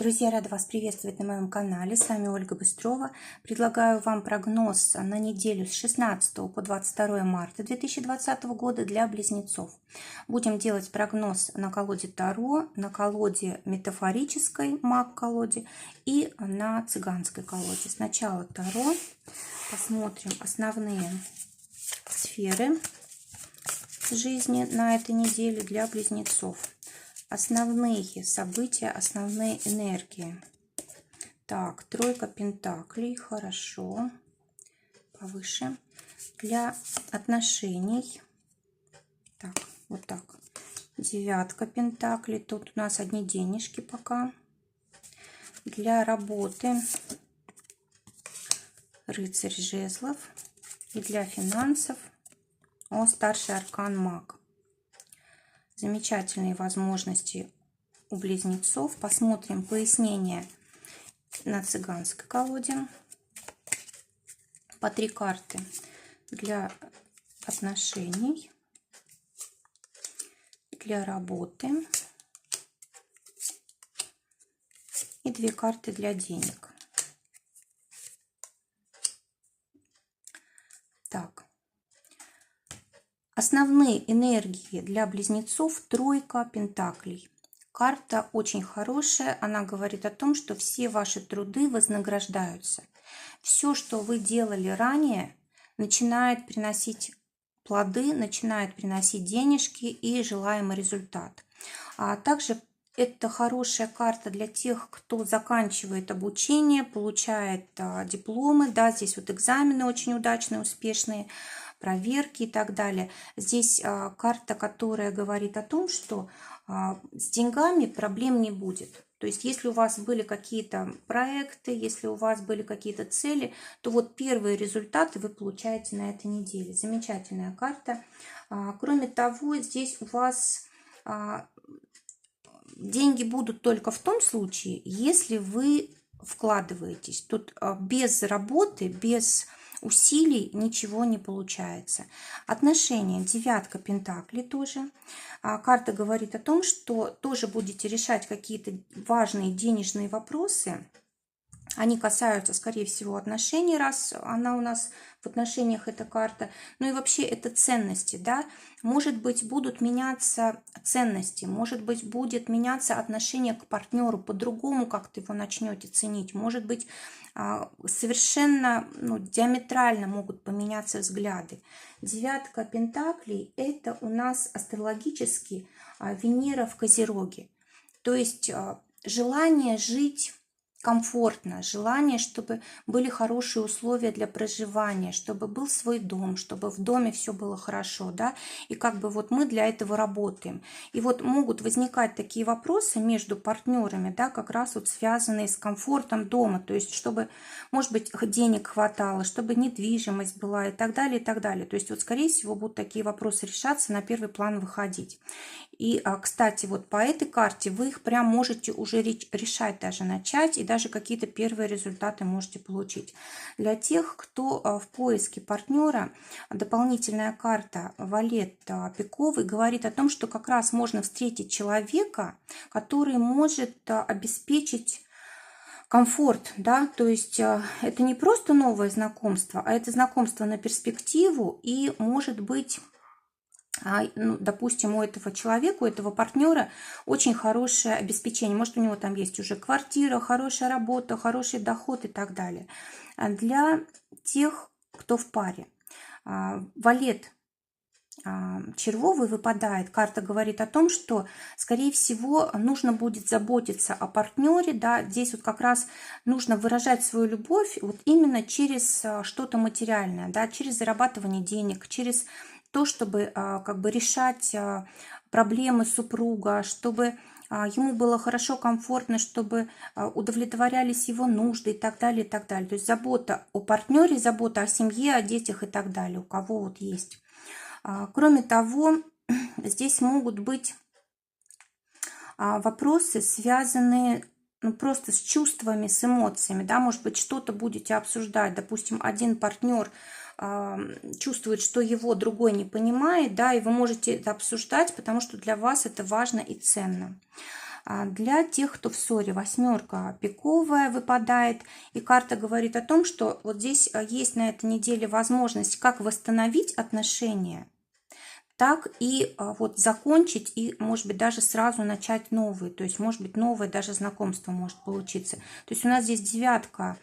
Друзья, рада вас приветствовать на моем канале. С вами Ольга Быстрова. Предлагаю вам прогноз на неделю с 16 по 22 марта 2020 года для близнецов. Будем делать прогноз на колоде Таро, на колоде метафорической маг-колоде и на цыганской колоде. Сначала Таро. Посмотрим основные сферы жизни на этой неделе для близнецов. Основные события, основные энергии. Так, тройка пентаклей, хорошо. Повыше. Для отношений. Так, вот так. Девятка пентаклей. Тут у нас одни денежки пока. Для работы. Рыцарь жезлов. И для финансов. Старший аркан маг. Замечательные возможности у близнецов. Посмотрим пояснение на цыганской колоде. По 3 карты для отношений, для работы и 2 карты для денег. Так. Основные энергии для близнецов. Тройка пентаклей. Карта очень хорошая. Она говорит о том, что все ваши труды вознаграждаются. Все, что вы делали ранее, начинает приносить плоды, начинает приносить денежки и желаемый результат. А также это хорошая карта для тех, кто заканчивает обучение, получает дипломы. Да, здесь вот экзамены очень удачные, успешные, проверки и так далее. Здесь карта, которая говорит о том, что с деньгами проблем не будет. То есть, если у вас были какие-то проекты, если у вас были какие-то цели, то вот первые результаты вы получаете на этой неделе. Замечательная карта. Кроме того, здесь у вас деньги будут только в том случае, если вы вкладываетесь. Тут без работы, без усилий ничего не получается. Отношения. Девятка пентаклей тоже. Карта говорит о том, что тоже будете решать какие-то важные денежные вопросы. Они касаются, скорее всего, отношений, раз она у нас в отношениях, эта карта. Ну и вообще это ценности, да. Может быть, будут меняться ценности, может быть, будет меняться отношение к партнеру, по-другому как-то его начнете ценить. Может быть, совершенно диаметрально могут поменяться взгляды. Девятка пентаклей – это у нас астрологически Венера в Козероге. То есть желание жить комфортно, желание, чтобы были хорошие условия для проживания, чтобы был свой дом, чтобы в доме все было хорошо, да, и как бы вот мы для этого работаем. И вот могут возникать такие вопросы между партнерами, да, как раз вот связанные с комфортом дома, то есть чтобы, может быть, денег хватало, чтобы недвижимость была и так далее, и так далее. То есть вот, скорее всего, будут такие вопросы решаться, на первый план выходить. И, кстати, вот по этой карте вы их прям можете уже решать, даже начать, и даже какие-то первые результаты можете получить. Для тех, кто в поиске партнера, дополнительная карта Валет Пиковый говорит о том, что как раз можно встретить человека, который может обеспечить комфорт, да, то есть это не просто новое знакомство, а это знакомство на перспективу, и может быть, допустим, у этого человека, у этого партнера очень хорошее обеспечение. Может, у него там есть уже квартира, хорошая работа, хороший доход и так далее. Для тех, кто в паре. Валет червовый выпадает. Карта говорит о том, что, скорее всего, нужно будет заботиться о партнере. Да? Здесь вот как раз нужно выражать свою любовь вот именно через что-то материальное, да? Через зарабатывание денег, через то, чтобы как бы решать проблемы супруга, чтобы ему было хорошо, комфортно, чтобы удовлетворялись его нужды и так далее, и так далее. То есть забота о партнере, забота о семье, о детях и так далее, у кого вот есть. Кроме того, здесь могут быть вопросы, связанные просто с чувствами, с эмоциями. Да? Может быть, что-то будете обсуждать. Допустим, один партнер чувствует, что его другой не понимает, да, и вы можете это обсуждать, потому что для вас это важно и ценно. Для тех, кто в ссоре, восьмерка пиковая выпадает, и карта говорит о том, что вот здесь есть на этой неделе возможность как восстановить отношения, так и вот закончить и, может быть, даже сразу начать новые. То есть, может быть, новое даже знакомство может получиться. То есть у нас здесь девятка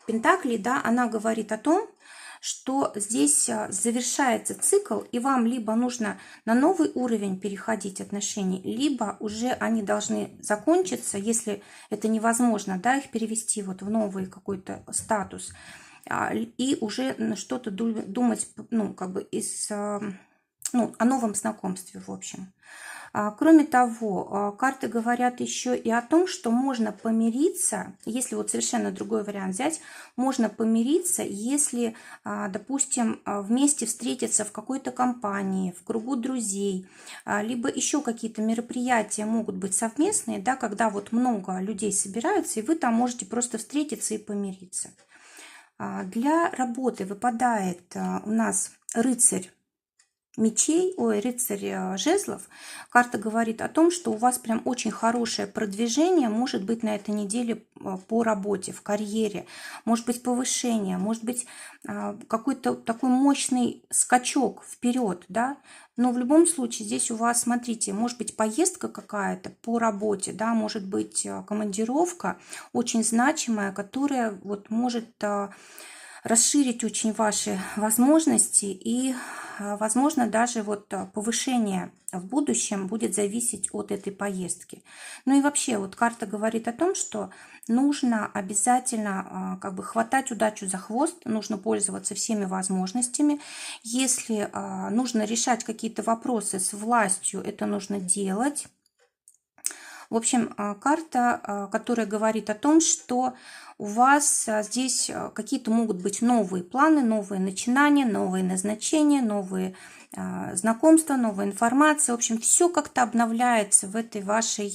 пентаклей, да, она говорит о том, что здесь завершается цикл, и вам либо нужно на новый уровень переходить отношений, либо уже они должны закончиться, если это невозможно, да, их перевести вот в новый какой-то статус, и уже на что-то думать, ну, как бы о новом знакомстве, в общем. Кроме того, карты говорят еще и о том, что можно помириться, если вот совершенно другой вариант взять, можно помириться, если, допустим, вместе встретиться в какой-то компании, в кругу друзей, либо еще какие-то мероприятия могут быть совместные, да, когда вот много людей собираются, и вы там можете просто встретиться и помириться. Для работы выпадает у нас рыцарь мечей, рыцарь жезлов. Карта говорит о том, что у вас прям очень хорошее продвижение может быть на этой неделе по работе, в карьере, может быть повышение, может быть какой-то такой мощный скачок вперед, да. Но в любом случае здесь у вас, смотрите, может быть поездка какая-то по работе, да, может быть командировка очень значимая, которая вот может расширить очень ваши возможности, и, возможно, даже вот повышение в будущем будет зависеть от этой поездки. Ну и вообще, вот карта говорит о том, что нужно обязательно как бы хватать удачу за хвост, нужно пользоваться всеми возможностями. Если нужно решать какие-то вопросы с властью, это нужно делать. В общем, карта, которая говорит о том, что у вас здесь какие-то могут быть новые планы, новые начинания, новые назначения, новые знакомства, новая информация. В общем, все как-то обновляется в этой вашей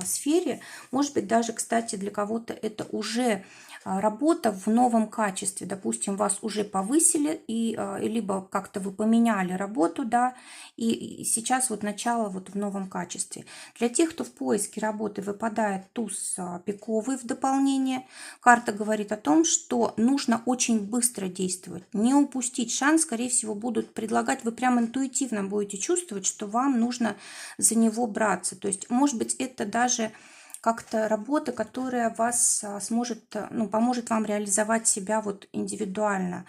сфере. Может быть, даже, кстати, для кого-то это уже работа в новом качестве. Допустим, вас уже повысили, и либо как-то вы поменяли работу, да, и сейчас вот начало вот в новом качестве. Для тех, кто в поиске работы, выпадает туз пиковый в дополнение. Карта говорит о том, что нужно очень быстро действовать, не упустить шанс. Скорее всего, будут предлагать, вы прям интуитивно будете чувствовать, что вам нужно за него браться. То есть, может быть, это даже как-то работа, которая вас сможет, ну, поможет вам реализовать себя вот индивидуально,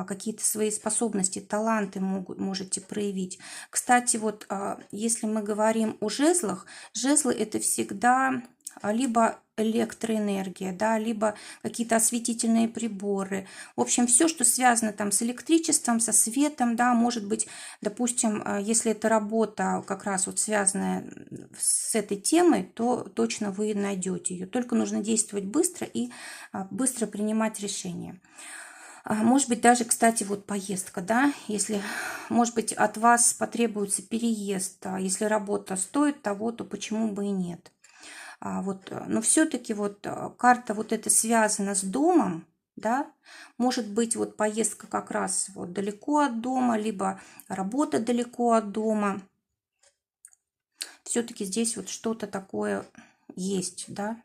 какие-то свои способности, таланты можете проявить. Кстати, вот если мы говорим о жезлах, жезлы это всегда либо электроэнергия, да, либо какие-то осветительные приборы. В общем, все, что связано там с электричеством, со светом, да, может быть, допустим, если это работа как раз вот связанная с этой темой, то точно вы найдете ее. Только нужно действовать быстро и быстро принимать решения. Может быть, даже, кстати, вот поездка, да, если, может быть, от вас потребуется переезд, если работа стоит того, то почему бы и нет. Вот, но все-таки вот карта вот это связана с домом, да, может быть вот поездка как раз вот далеко от дома, либо работа далеко от дома. Все-таки здесь вот что-то такое есть, да.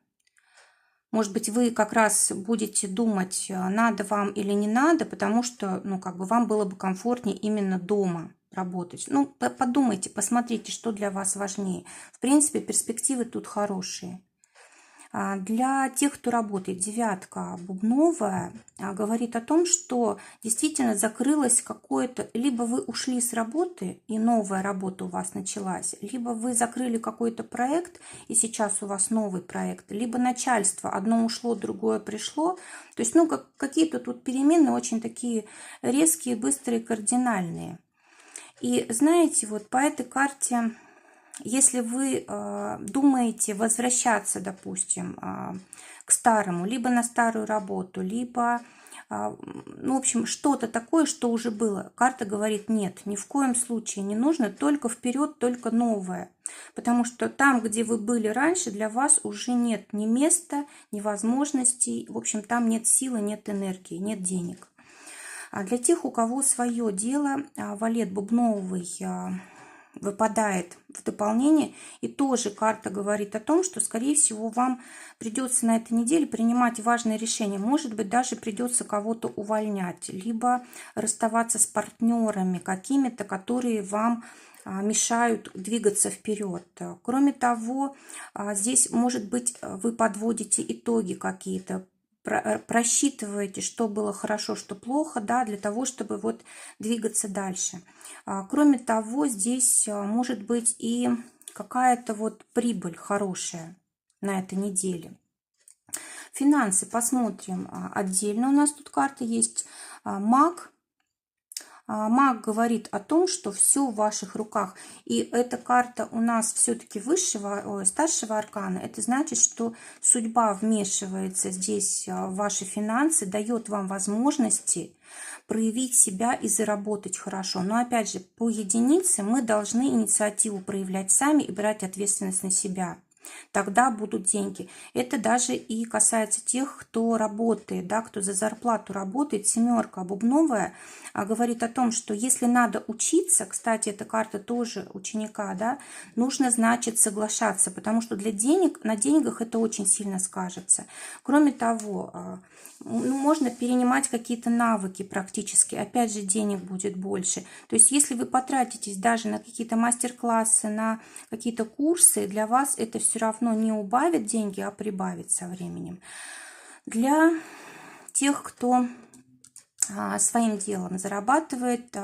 Может быть, вы как раз будете думать, надо вам или не надо, потому что, ну, как бы вам было бы комфортнее именно дома работать. Ну, подумайте, посмотрите, что для вас важнее. В принципе, перспективы тут хорошие. Для тех, кто работает, девятка бубновая говорит о том, что действительно закрылось какое-то, либо вы ушли с работы, и новая работа у вас началась, либо вы закрыли какой-то проект, и сейчас у вас новый проект, либо начальство, одно ушло, другое пришло. То есть, ну, какие-то тут перемены очень такие резкие, быстрые, кардинальные. И знаете, вот по этой карте, если вы думаете возвращаться, допустим, к старому, либо на старую работу, либо, ну, в общем, что-то такое, что уже было, карта говорит, нет, ни в коем случае не нужно, только вперед, только новое. Потому что там, где вы были раньше, для вас уже нет ни места, ни возможностей, в общем, там нет силы, нет энергии, нет денег. А для тех, у кого свое дело, валет бубновый выпадает в дополнение. И тоже карта говорит о том, что, скорее всего, вам придется на этой неделе принимать важные решения. Может быть, даже придется кого-то увольнять, либо расставаться с партнерами какими-то, которые вам мешают двигаться вперед. Кроме того, здесь, может быть, вы подводите итоги какие-то, просчитываете, что было хорошо, что плохо, да, для того, чтобы вот двигаться дальше. Кроме того, здесь может быть и какая-то вот прибыль хорошая на этой неделе. Финансы посмотрим отдельно. У нас тут карта есть маг. Маг говорит о том, что все в ваших руках. И эта карта у нас все-таки старшего аркана. Это значит, что судьба вмешивается здесь в ваши финансы, дает вам возможности проявить себя и заработать хорошо. Но опять же, по единице мы должны инициативу проявлять сами и брать ответственность на себя. Тогда будут деньги. Это даже и касается тех, кто работает, да, кто за зарплату работает. Семерка бубновая говорит о том, что если надо учиться, кстати, эта карта тоже ученика, да, нужно, значит, соглашаться, потому что для денег, на деньгах это очень сильно скажется. Кроме того, можно перенимать какие-то навыки практически, опять же, денег будет больше. То есть, если вы потратитесь даже на какие-то мастер-классы, на какие-то курсы, для вас это все равно не убавит деньги, а прибавит со временем. Для тех, кто своим делом зарабатывает,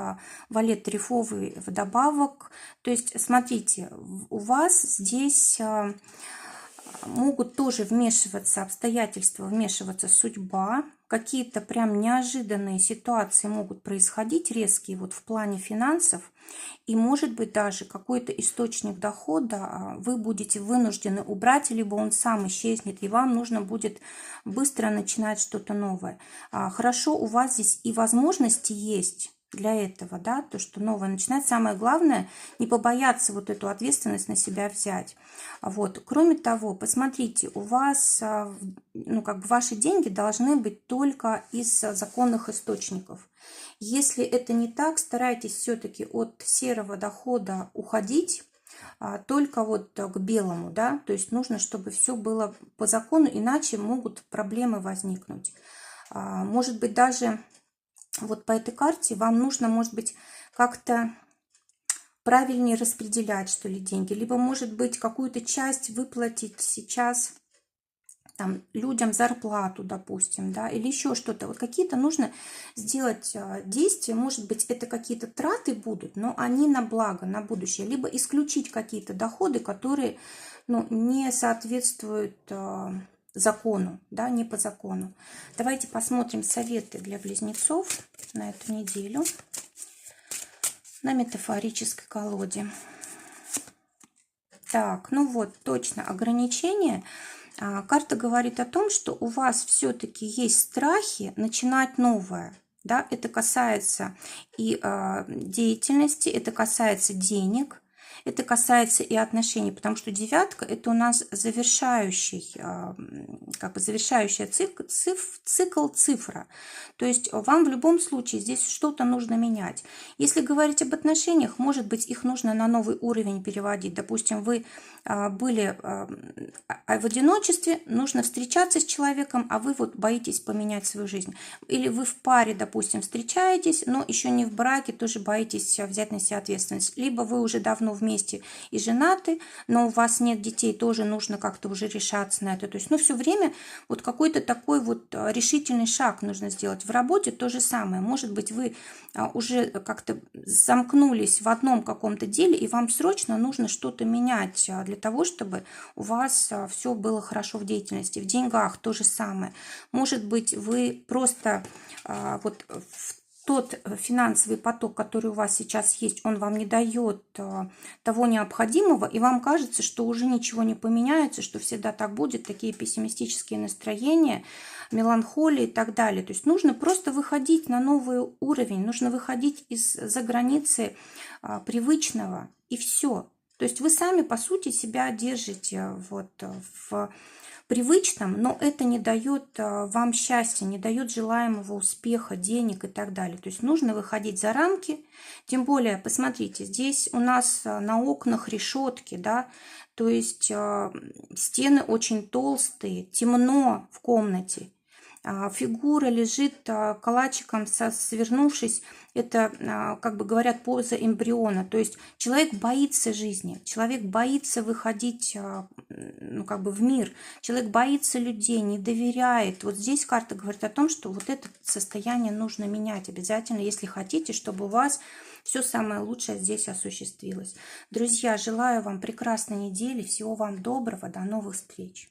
валет рифовый вдобавок. То есть, смотрите, у вас здесь могут тоже вмешиваться обстоятельства, вмешиваться судьба. Какие-то прям неожиданные ситуации могут происходить, резкие вот в плане финансов. И может быть даже какой-то источник дохода вы будете вынуждены убрать, либо он сам исчезнет, и вам нужно будет быстро начинать что-то новое. Хорошо, у вас здесь и возможности есть для этого, да, то, что новое начинать. Самое главное, не побояться вот эту ответственность на себя взять. Вот. Кроме того, посмотрите, у вас, ну, как бы ваши деньги должны быть только из законных источников. Если это не так, старайтесь все-таки от серого дохода уходить, только вот к белому, да, то есть нужно, чтобы все было по закону, иначе могут проблемы возникнуть. Может быть, даже вот по этой карте вам нужно, может быть, как-то правильнее распределять, что ли, деньги. Либо, может быть, какую-то часть выплатить сейчас там, людям зарплату, допустим, да, или еще что-то. Вот какие-то нужно сделать действия. Может быть, это какие-то траты будут, но они на благо, на будущее. Либо исключить какие-то доходы, которые, ну, не соответствуют закону, да, не по закону. Давайте посмотрим советы для близнецов на эту неделю на метафорической колоде. Так, ну вот, точно, ограничения. Карта говорит о том, что у вас все-таки есть страхи начинать новое. Да? Это касается и деятельности, это касается денег, это касается и отношений, потому что девятка – это у нас завершающий, как бы завершающая цикл, цифра. То есть вам в любом случае здесь что-то нужно менять. Если говорить об отношениях, может быть, их нужно на новый уровень переводить. Допустим, вы были в одиночестве, нужно встречаться с человеком, а вы вот боитесь поменять свою жизнь. Или вы в паре, допустим, встречаетесь, но еще не в браке, тоже боитесь взять на себя ответственность. Либо вы уже давно вместе и женаты, но у вас нет детей, тоже нужно как-то уже решаться на это. То есть, ну, все время вот какой-то такой вот решительный шаг нужно сделать. В работе то же самое. Может быть, вы уже как-то замкнулись в одном каком-то деле, и вам срочно нужно что-то менять для того, чтобы у вас все было хорошо в деятельности. В деньгах то же самое. Может быть, вы просто вот в тот финансовый поток, который у вас сейчас есть, он вам не дает того необходимого, и вам кажется, что уже ничего не поменяется, что всегда так будет, такие пессимистические настроения, меланхолия и так далее. То есть нужно просто выходить на новый уровень, нужно выходить из-за границы привычного, и все. То есть вы сами, по сути, себя держите вот в привычном, но это не дает вам счастья, не дает желаемого успеха, денег и так далее. То есть нужно выходить за рамки. Тем более, посмотрите, здесь у нас на окнах решетки, да, то есть стены очень толстые, темно в комнате. Фигура лежит калачиком, свернувшись. Это, как бы говорят, поза эмбриона. То есть человек боится жизни, человек боится выходить ну, как бы в мир, человек боится людей, не доверяет. Вот здесь карта говорит о том, что вот это состояние нужно менять обязательно, если хотите, чтобы у вас все самое лучшее здесь осуществилось. Друзья, желаю вам прекрасной недели, всего вам доброго, до новых встреч.